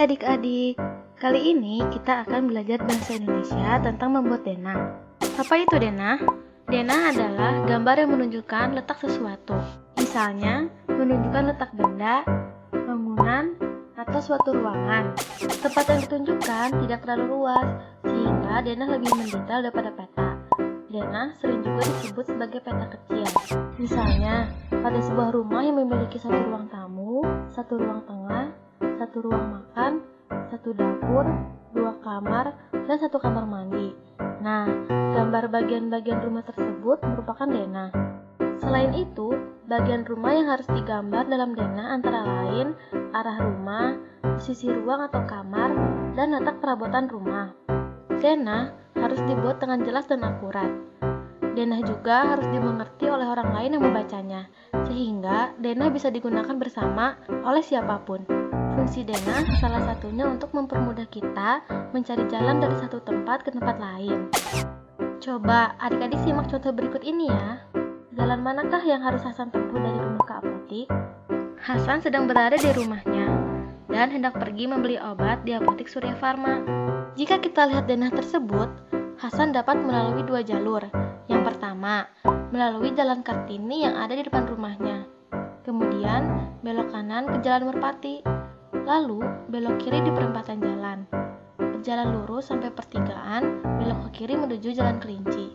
Hai adik-adik, kali ini kita akan belajar bahasa Indonesia tentang membuat denah. Apa itu denah? Denah adalah gambar yang menunjukkan letak sesuatu. Misalnya, menunjukkan letak benda, bangunan, atau suatu ruangan. Tempat yang ditunjukkan tidak terlalu luas, sehingga denah lebih mendetail daripada peta. Denah sering juga disebut sebagai peta kecil. Misalnya, pada sebuah rumah yang memiliki satu ruang tamu, satu ruang tengah, satu ruang makan, satu dapur, dua kamar, dan satu kamar mandi. Nah, gambar bagian-bagian rumah tersebut merupakan denah. Selain itu, bagian rumah yang harus digambar dalam denah antara lain arah rumah, sisi ruang atau kamar, dan letak perabotan rumah. Denah harus dibuat dengan jelas dan akurat. Denah juga harus dimengerti oleh orang lain yang membacanya, sehingga denah bisa digunakan bersama oleh siapapun. Fungsi denah salah satunya untuk mempermudah kita mencari jalan dari satu tempat ke tempat lain. Coba adik-adik simak contoh berikut ini ya. Jalan manakah yang harus Hasan tempuh dari rumah ke apotik? Hasan sedang berada di rumahnya dan hendak pergi membeli obat di apotik Surya Pharma. Jika kita lihat denah tersebut, Hasan dapat melalui dua jalur. Yang pertama, melalui jalan Kartini yang ada di depan rumahnya. Kemudian, belok kanan ke Jalan Merpati. Lalu, belok kiri di perempatan jalan. Berjalan lurus sampai pertigaan, belok ke kiri menuju Jalan Kelinci.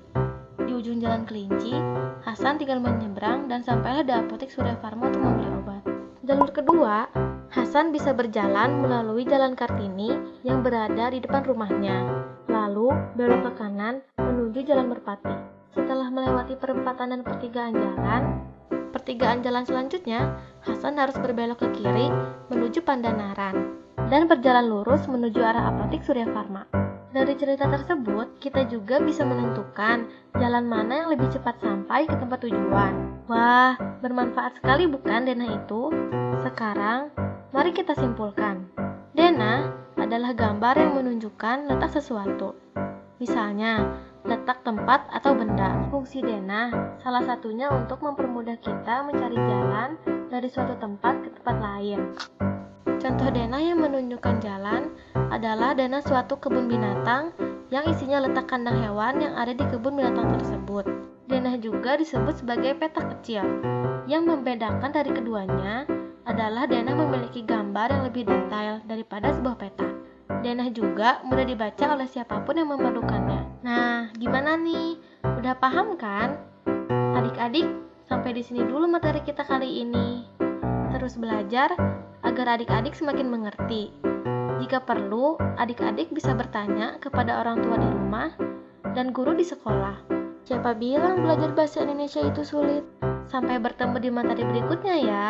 Di ujung Jalan Kelinci, Hasan tinggal menyeberang dan sampailah di apotik Surya Pharma untuk membeli obat. Jalur kedua, Hasan bisa berjalan melalui Jalan Kartini yang berada di depan rumahnya. Lalu, belok ke kanan menuju Jalan Merpati. Setelah melewati perempatan dan pertigaan jalan selanjutnya, Hasan harus berbelok ke kiri menuju Pandanaran dan berjalan lurus menuju arah apotik Surya Pharma. Dari cerita tersebut, kita juga bisa menentukan jalan mana yang lebih cepat sampai ke tempat tujuan. Wah, bermanfaat sekali bukan denah itu? Sekarang, mari kita simpulkan. Denah adalah gambar yang menunjukkan letak sesuatu. Misalnya, letak tempat atau benda. Fungsi denah salah satunya untuk mempermudah kita mencari jalan dari suatu tempat ke tempat lain. Contoh denah yang menunjukkan jalan adalah denah suatu kebun binatang yang isinya letak kandang hewan yang ada di kebun binatang tersebut. Denah juga disebut sebagai peta kecil. Yang membedakan dari keduanya adalah denah memiliki gambar yang lebih detail daripada sebuah peta. Denah juga mudah dibaca oleh siapapun yang memerlukannya. Nah, gimana nih? Udah paham kan? Adik-adik, sampai di sini dulu materi kita kali ini. Terus belajar agar adik-adik semakin mengerti. Jika perlu, adik-adik bisa bertanya kepada orang tua di rumah dan guru di sekolah. Siapa bilang belajar bahasa Indonesia itu sulit? Sampai bertemu di materi berikutnya ya.